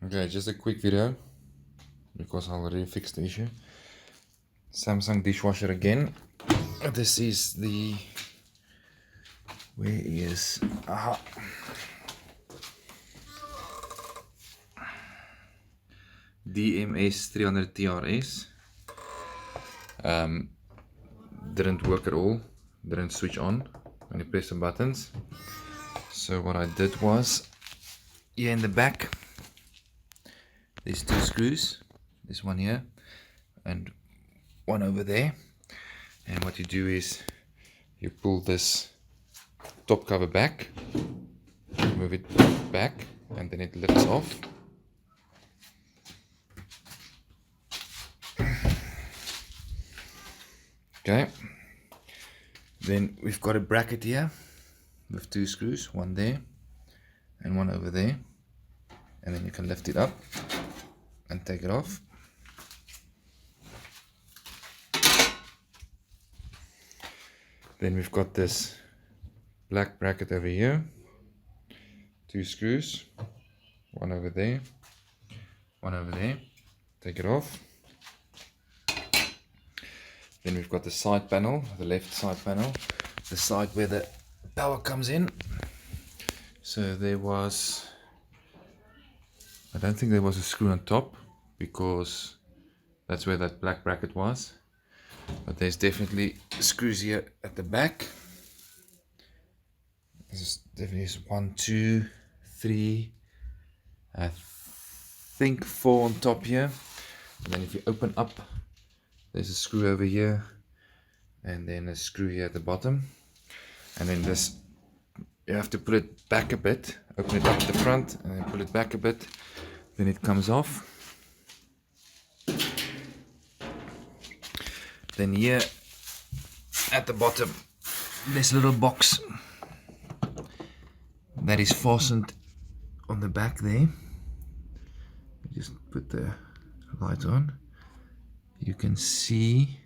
Okay, just a quick video because I already fixed the issue. Samsung dishwasher again. This is the DMS300TRS. Didn't work at all, didn't switch on when you press the buttons. So what I did was, here in the back there's two screws, this one here and one over there, and what you do is you pull this top cover back, move it back, and then it lifts off. Okay, then we've got a bracket here with two screws, one there and one over there, and then you can lift it up and take it off. Then we've got this black bracket over here, two screws, one over there, one over there, take it off. Then we've got the side panel, the left side panel, the side where the power comes in. So there was, I don't think there was a screw on top because that's where that black bracket was, but there's definitely screws here at the back. There's definitely 1, 2, 3, I think 4 on top here, and then if you open up, there's a screw over here and then a screw here at the bottom, and then this, you have to pull it back a bit, open it up at the front and then pull it back a bit, then it comes off. Then here at the bottom there's a little box that is fastened on the back there. Just put the light on. You can see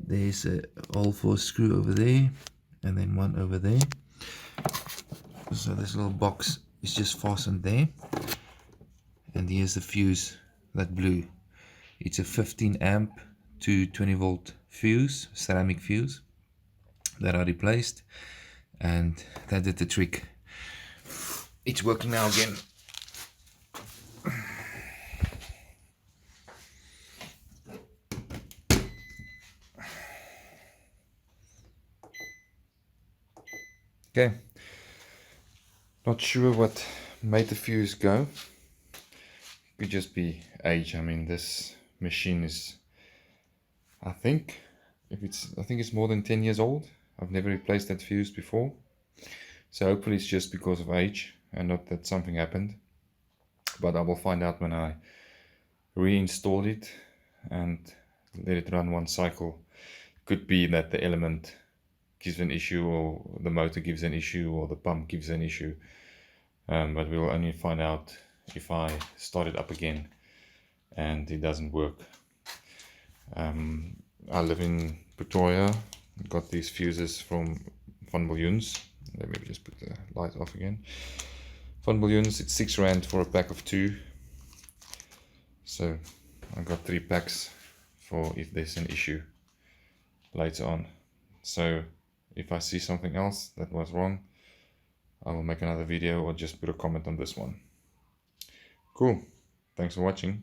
there's a hole for a screw over there and then one over there. So this little box is just fastened there, and here's the fuse, that blue. It's a 15 amp to 20 volt fuse, ceramic fuse that I replaced, and that did the trick. It's working now again. Okay, not sure what made the fuse go. Could just be age. I mean, this machine is, I think it's more than 10 years old. I've never replaced that fuse before, so hopefully it's just because of age and not that something happened. But I will find out when I reinstall it and let it run one cycle. Could be that the element gives an issue, or the motor gives an issue, or the pump gives an issue, but we'll only find out if I start it up again and it doesn't work. I live in Pretoria, got these fuses from Van Biljoens. Let me just put the light off again. Van Biljoens, it's 6 rand for a pack of 2, so I got 3 packs for if there's an issue later on. So if I see something else that was wrong, I will make another video or just put a comment on this one. Cool. Thanks for watching.